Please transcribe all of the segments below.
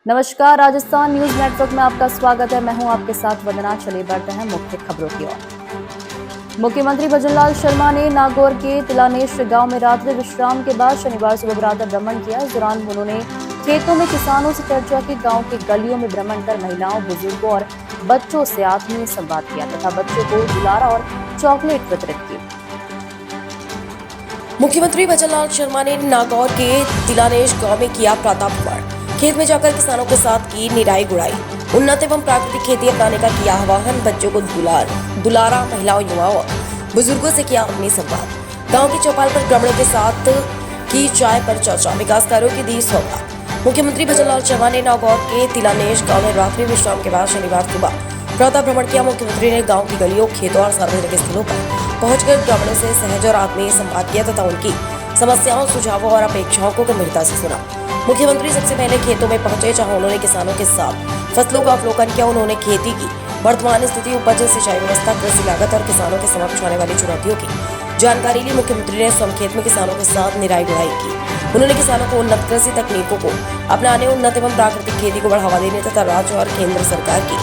नमस्कार, Rajasthan news network में आपका स्वागत है। मैं हूं आपके साथ वंदना। चलिए बढ़ते हैं मुख्य खबरों की ओर। मुख्यमंत्री भजनलाल शर्मा ने नागौर के तिलानेश गांव में रात्रि विश्राम के बाद शनिवार सुबह प्रातः भ्रमण किया। इस दौरान उन्होंने खेतों में किसानों से चर्चा की, गांव की गलियों में भ्रमण कर महिलाओं, बुजुर्गों और बच्चों से आत्मीय संवाद किया तथा बच्चों को दुलारा और चॉकलेट वितरित की। मुख्यमंत्री भजनलाल शर्मा ने नागौर के तिलानेश गांव में किया प्रातः भ्रमण। खेत में जाकर किसानों के साथ की निराई गुड़ाई, उन्नत एवं प्राकृतिक खेती अपनाने का किया आह्वान, बच्चों को दुलारा, महिलाओं, युवाओं, बुजुर्गों से किया अपनी संवाद। गांव की चौपाल पर ग्रामीणों के साथ की चाय पर चर्चा, विकास कार्यों की दी सौगात। मुख्यमंत्री भजनलाल शर्मा ने नागौर के तिलानेश गांव में रात्रि विश्राम के बाद शनिवार सुबह प्रातः भ्रमण किया। मुख्यमंत्री ने गाँव की गलियों, खेतों और सार्वजनिक स्थलों पर पहुंचकर ग्रामीणों से सहज और आत्मीय संवाद किया तथा उनकी समस्याओं, सुझावों और अपेक्षाओं को गंभीरता से सुना। मुख्यमंत्री सबसे पहले खेतों में पहुंचे, जहां उन्होंने किसानों के साथ फसलों का अवलोकन किया। उन्होंने खेती की वर्तमान स्थिति, उपज, सिंचाई व्यवस्था, कृषि लागत और किसानों के समक्ष आने वाली चुनौतियों की जानकारी ली। मुख्यमंत्री ने स्वयं खेत में किसानों के साथ निराई गुड़ाई की। उन्होंने किसानों को उन्नत कृषि तकनीकों को अपनाने, उन्नत एवं प्राकृतिक खेती को बढ़ावा देने तथा राज्य और केंद्र सरकार की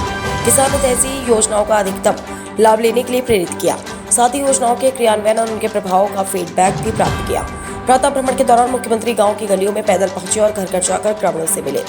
किसान हितैषी योजनाओं का अधिकतम लाभ लेने के लिए प्रेरित किया। साथ ही योजनाओं के क्रियान्वयन और उनके प्रभावों का फीडबैक भी प्राप्त किया। प्रातः भ्रमण के दौरान मुख्यमंत्री गांव की गलियों में पैदल पहुंचे और घर घर जाकर ग्रामीणों से मिले।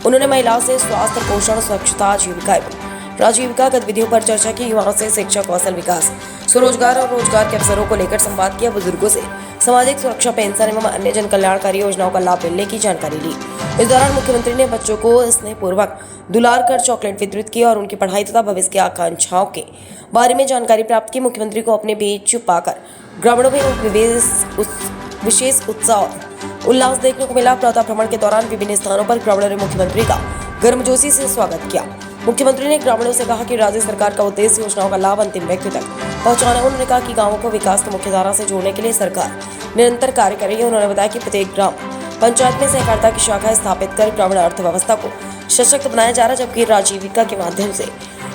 उन्होंने महिलाओं से स्वास्थ्य, पोषण, स्वच्छता, आजीविका एवं प्राजीविका गतिविधियों पर चर्चा की। युवाओं से शिक्षा, कौशल विकास, स्वरोजगार और रोजगार के अवसरों को लेकर संवाद किया। बुजुर्गों से सामाजिक सुरक्षा पेंशन एवं अन्य जन कल्याणकारी योजनाओं का लाभ मिलने की जानकारी ली। इस दौरान मुख्यमंत्री ने बच्चों को स्नेहपूर्वक दुलार कर चॉकलेट वितरित की और उनकी पढ़ाई तथा भविष्य की आकांक्षाओं के बारे में जानकारी प्राप्त की। मुख्यमंत्री को अपने बीच पाकर ग्रामीणों में विशेष उत्साह और उल्लास देखने को मिला। प्रातः भ्रमण के दौरान विभिन्न स्थानों पर ग्रामीणों ने मुख्यमंत्री का गर्मजोशी से स्वागत किया। मुख्यमंत्री ने ग्रामीणों से कहा कि राज्य सरकार का उद्देश्य योजनाओं का लाभ अंतिम व्यक्ति तक पहुंचाना। उन्होंने कहा कि गांवों को विकास की मुख्यधारा से जोड़ने के लिए सरकार निरंतर कार्य कर रही है। उन्होंने बताया कि प्रत्येक ग्राम पंचायत में सहकारिता की शाखा स्थापित कर ग्रामीण अर्थव्यवस्था को सशक्त बनाया जा रहा है, जबकि आजीविका के माध्यम से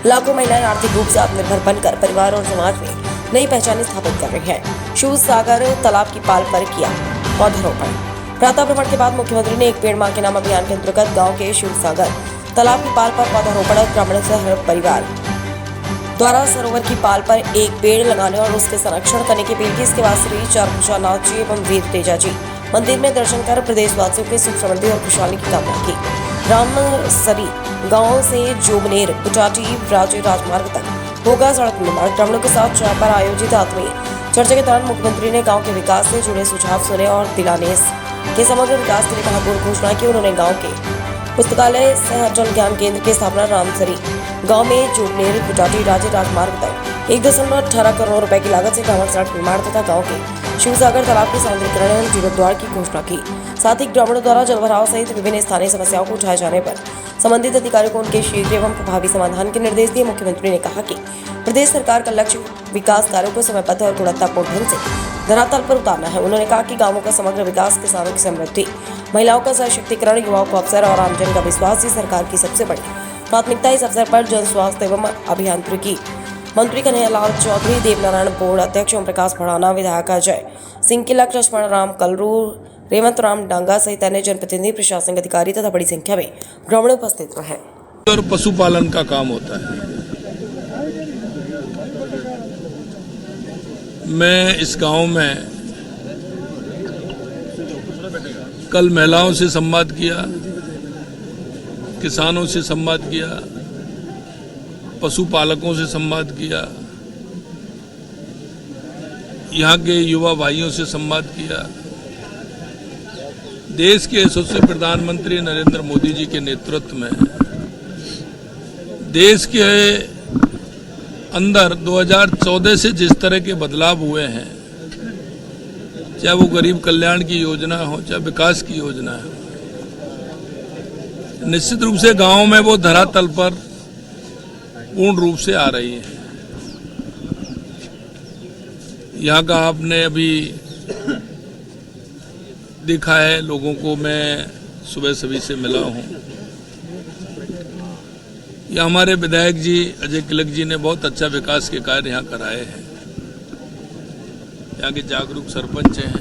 लाखों महिलाएं आर्थिक रूप से आत्मनिर्भर बनकर परिवार और समाज में नई पहचान स्थापित कर रही है। शिव सागर तालाब की पाल पर किया पौधारोपण। प्रातः भ्रमण के बाद मुख्यमंत्री ने एक पेड़ मां के नाम अभियान के अंतर्गत गांव के शिव सागर तालाब की पाल पर पौधारोपण और ग्रामीणों से हर परिवार द्वारा सरोवर की पाल पर एक पेड़ लगाने और उसके संरक्षण करने की अपील की। इसके बाद श्री चारभुजानाथ जी एवं वीर तेजा जी मंदिर में दर्शन कर प्रदेशवासियों के सुख समृद्धि और खुशहाली की कामना की। रामसरी गांव से जोबनेर बुचाटी राज्य राजमार्ग तक होगा सड़क निर्माण। ग्रामीणों के साथ चाय पर आयोजित आत्मीय चर्चा के दौरान मुख्यमंत्री ने गांव के विकास से जुड़े सुझाव सुने और तिलानेश के समग्र विकास के लिए महत्वपूर्ण घोषणा की। उन्होंने गांव के पुस्तकालय सह जन ज्ञान केंद्र की स्थापना, रामसरी गांव में जोबनेर बुचाटी राज्य राजमार्ग तक 1.18 करोड़ रुपए की लागत से ग्रामीण सड़क निर्माण तथा गाँव के शिवसागर तालाब के सौंदर्यीकरण एवं जीर्णोद्धार की घोषणा की। साथ ही ग्रामीणों द्वारा जलभराव सहित विभिन्न स्थानीय समस्याओं को उठाए जाने पर संबंधित अधिकारियों को उनके शीघ्र एवं प्रभावी समाधान के निर्देश दिए। मुख्यमंत्री ने कहा कि प्रदेश सरकार का लक्ष्य विकास कार्यों को समयबद्ध और गुणवत्तापूर्ण ढंग से धरातल पर उतारना है। उन्होंने कहा कि गांवों का समग्र विकास, किसानों की समृद्धि, महिलाओं का सशक्तिकरण, युवाओं को अवसर और आमजन का विश्वास ही सरकार की सबसे बड़ी प्राथमिकता। इस अवसर पर जन स्वास्थ्य एवं अभियांत्रिकी मंत्री कन्हैयालाल चौधरी, देवनारायण बोर्ड अध्यक्ष ओम प्रकाश भड़ाना, विधायक अजय सिंह किलक, लक्ष्मण राम कलरू, रेवंत राम डांगा सहित अन्य जनप्रतिनिधि, प्रशासनिक अधिकारी तथा बड़ी संख्या में ग्रामीण उपस्थित रहे। और पशुपालन का काम होता है। मैं इस गांव में कल महिलाओं से संवाद किया, किसानों से संवाद किया, पशुपालकों से संवाद किया, यहाँ के युवा भाइयों से संवाद किया। देश के यशस्वी प्रधानमंत्री नरेंद्र मोदी जी के नेतृत्व में देश के अंदर 2014 से जिस तरह के बदलाव हुए हैं, चाहे वो गरीब कल्याण की योजना हो, चाहे विकास की योजना हो, निश्चित रूप से गांव में वो धरातल पर पूर्ण रूप से आ रही है। यहाँ का आपने अभी देखा है, लोगों को मैं सुबह सभी से मिला हूँ। यहाँ हमारे विधायक जी अजय किलक जी ने बहुत अच्छा विकास के कार्य यहाँ कराए हैं। यहाँ के जागरूक सरपंच हैं,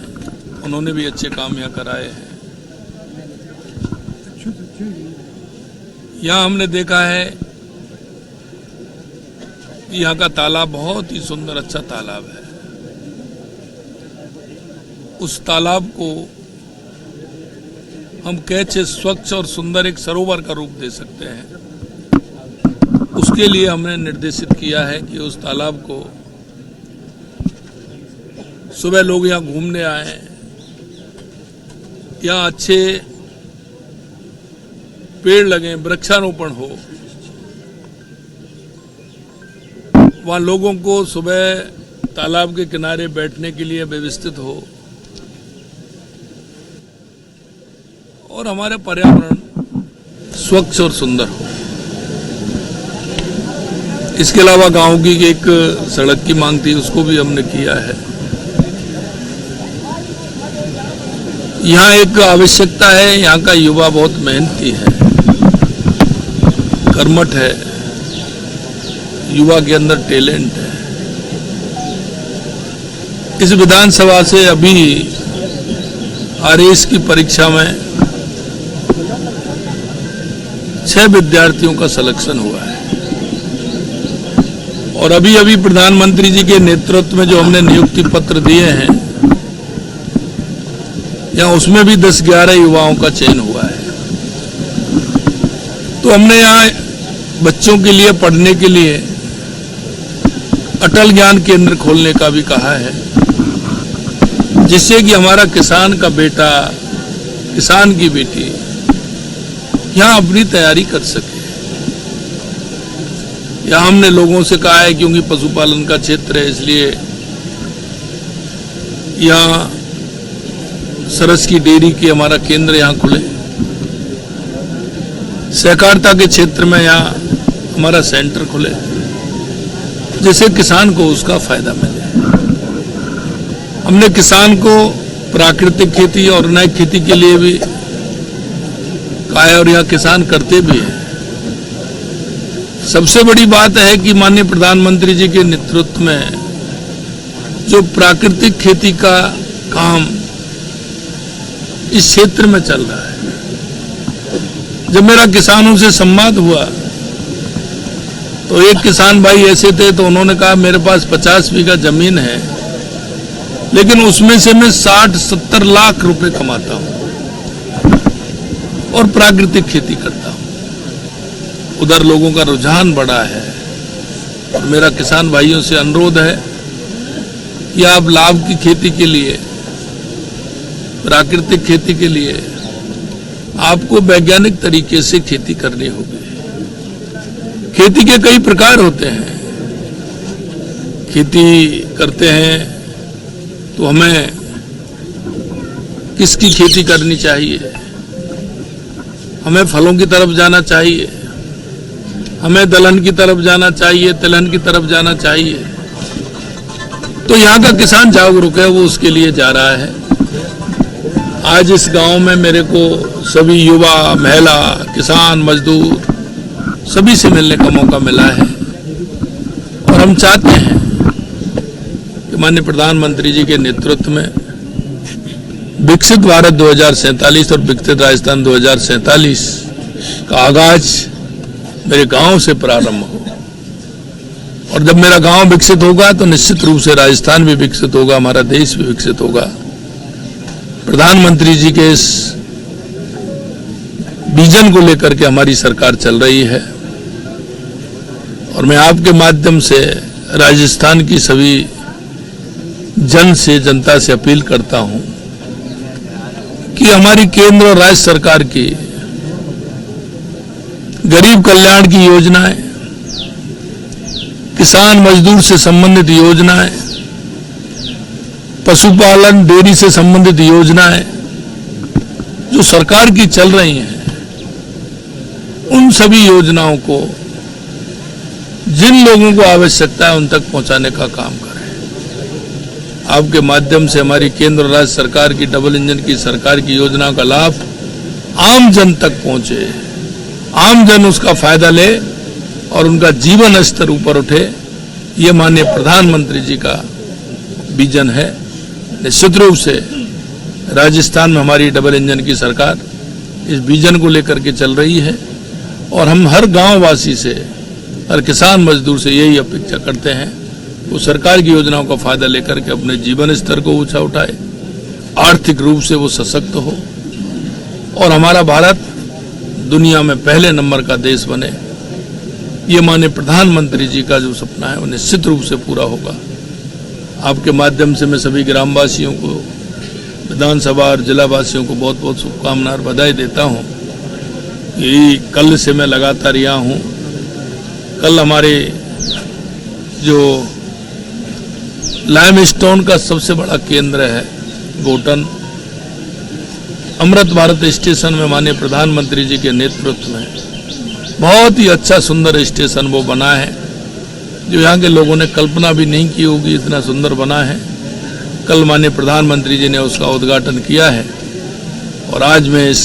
उन्होंने भी अच्छे काम यहाँ कराए हैं। यहाँ हमने देखा है कि यहाँ का तालाब बहुत ही सुंदर अच्छा तालाब है। उस तालाब को हम कैसे स्वच्छ और सुंदर एक सरोवर का रूप दे सकते हैं, उसके लिए हमने निर्देशित किया है कि उस तालाब को सुबह लोग यहाँ घूमने आए, यहाँ अच्छे पेड़ लगे, वृक्षारोपण हो, वहाँ लोगों को सुबह तालाब के किनारे बैठने के लिए व्यवस्थित हो और हमारे पर्यावरण स्वच्छ और सुंदर हो। इसके अलावा गांव की एक सड़क की मांग थी, उसको भी हमने किया है। यहाँ एक आवश्यकता है, यहाँ का युवा बहुत मेहनती है, कर्मठ है, युवा के अंदर टैलेंट है। इस विधानसभा से अभी आरएएस की परीक्षा में 6 विद्यार्थियों का सिलेक्शन हुआ है और अभी अभी प्रधानमंत्री जी के नेतृत्व में जो हमने नियुक्ति पत्र दिए हैं, यहाँ उसमें भी 10-11 युवाओं का चयन हुआ है। तो हमने यहाँ बच्चों के लिए पढ़ने के लिए अटल ज्ञान केंद्र खोलने का भी कहा है, जिससे कि हमारा किसान का बेटा, किसान की बेटी यहाँ अपनी तैयारी कर सके। यहाँ हमने लोगों से कहा है, क्योंकि पशुपालन का क्षेत्र है, इसलिए यहाँ सरस की डेयरी की हमारा केंद्र यहाँ खुले। सहकारिता के क्षेत्र में यहाँ हमारा सेंटर खुले, जिससे किसान को उसका फायदा मिले। हमने किसान को प्राकृतिक खेती और नई खेती के लिए भी कहा है और यहाँ किसान करते भी हैं। सबसे बड़ी बात है कि माननीय प्रधानमंत्री जी के नेतृत्व में जो प्राकृतिक खेती का काम इस क्षेत्र में चल रहा है। जब मेरा किसानों से संवाद हुआ तो एक किसान भाई ऐसे थे, तो उन्होंने कहा मेरे पास 50 बीघा जमीन है, लेकिन उसमें से मैं 60-70 लाख रुपए कमाता हूं और प्राकृतिक खेती करता हूं। उधर लोगों का रुझान बढ़ा है और मेरा किसान भाइयों से अनुरोध है कि आप लाभ की खेती के लिए, प्राकृतिक खेती के लिए आपको वैज्ञानिक तरीके से खेती करनी होगी। खेती के कई प्रकार होते हैं। खेती करते हैं तो हमें किसकी खेती करनी चाहिए? हमें फलों की तरफ जाना चाहिए, हमें दलहन की तरफ जाना चाहिए, तिलहन की तरफ जाना चाहिए। तो यहाँ का किसान जागरूक है, वो उसके लिए जा रहा है। आज इस गांव में मेरे को सभी युवा, महिला, किसान, मजदूर सभी से मिलने का मौका मिला है और हम चाहते हैं कि माननीय प्रधानमंत्री जी के नेतृत्व में विकसित भारत 2047 और विकसित राजस्थान 2047 का आगाज मेरे गांव से प्रारंभ हो। और जब मेरा गांव विकसित होगा तो निश्चित रूप से राजस्थान भी विकसित होगा, हमारा देश भी विकसित होगा। प्रधानमंत्री जी के इस विजन को लेकर के हमारी सरकार चल रही है और मैं आपके माध्यम से राजस्थान की सभी जनता से अपील करता हूं कि हमारी केंद्र और राज्य सरकार की गरीब कल्याण की योजनाएं, किसान मजदूर से संबंधित योजनाएं, पशुपालन डेयरी से संबंधित योजनाएं जो सरकार की चल रही हैं, उन सभी योजनाओं को जिन लोगों को आवश्यकता है उन तक पहुंचाने का काम करें। आपके माध्यम से हमारी केंद्र और राज्य सरकार की डबल इंजन की सरकार की योजनाओं का लाभ आम जन तक पहुंचे, आम जन उसका फायदा ले और उनका जीवन स्तर ऊपर उठे। ये माननीय प्रधानमंत्री जी का विजन है। निश्चित रूप से राजस्थान में हमारी डबल इंजन की सरकार इस विजन को लेकर के चल रही है और हम हर गांव वासी से, हर किसान मजदूर से यही अपेक्षा करते हैं वो सरकार की योजनाओं का फायदा लेकर के अपने जीवन स्तर को ऊंचा उठाए, आर्थिक रूप से वो सशक्त हो और हमारा भारत दुनिया में पहले नंबर का देश बने। ये माननीय प्रधानमंत्री जी का जो सपना है वो निश्चित रूप से पूरा होगा। आपके माध्यम से मैं सभी ग्रामवासियों को, विधानसभा और जिला वासियों को बहुत बहुत शुभकामनाएं और बधाई देता हूं। यही कल से मैं लगातार यहाँ हूँ। कल हमारे जो लाइमस्टोन का सबसे बड़ा केंद्र है गोटन, अमृत भारत स्टेशन में माननीय प्रधानमंत्री जी के नेतृत्व में बहुत ही अच्छा सुंदर स्टेशन वो बना है, जो यहाँ के लोगों ने कल्पना भी नहीं की होगी, इतना सुंदर बना है। कल माननीय प्रधानमंत्री जी ने उसका उद्घाटन किया है और आज मैं इस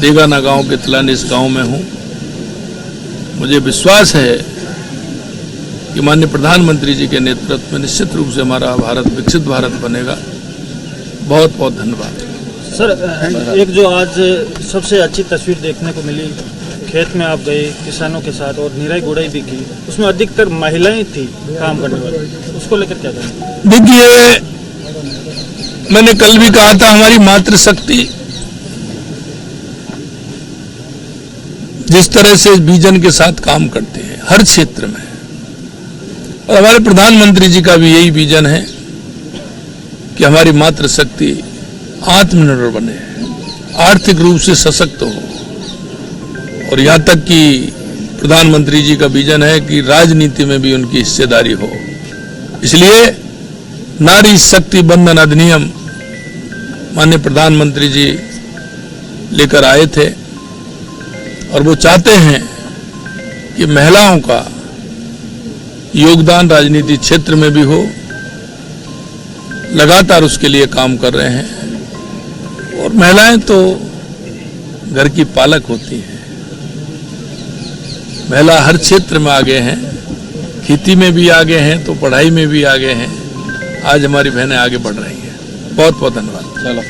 देगाना गांव के तिलानेश गांव में हूँ। मुझे विश्वास है कि माननीय प्रधानमंत्री जी के नेतृत्व में निश्चित रूप से हमारा भारत विकसित भारत बनेगा। बहुत बहुत धन्यवाद। सर, एक जो आज सबसे अच्छी तस्वीर देखने को मिली, खेत में आप गए किसानों के साथ और निराई गुड़ाई भी की, उसमें अधिकतर महिलाएं थी काम करने वाली, उसको लेकर क्या कहें? देखिए, मैंने कल भी कहा था, हमारी मातृशक्ति जिस तरह से विजन के साथ काम करते हैं हर क्षेत्र में, और हमारे प्रधानमंत्री जी का भी यही विजन है कि हमारी मातृशक्ति आत्मनिर्भर बने, आर्थिक रूप से सशक्त हो, और यहाँ तक कि प्रधानमंत्री जी का विजन है कि राजनीति में भी उनकी हिस्सेदारी हो। इसलिए नारी शक्ति बंधन अधिनियम माननीय प्रधानमंत्री जी लेकर आए थे और वो चाहते हैं कि महिलाओं का योगदान राजनीति क्षेत्र में भी हो। लगातार उसके लिए काम कर रहे हैं और महिलाएं तो घर की पालक होती हैं। महिला हर क्षेत्र में आगे हैं, खेती में भी आगे हैं तो पढ़ाई में भी आगे हैं। आज हमारी बहनें आगे बढ़ रही हैं। बहुत बहुत धन्यवाद। चलो।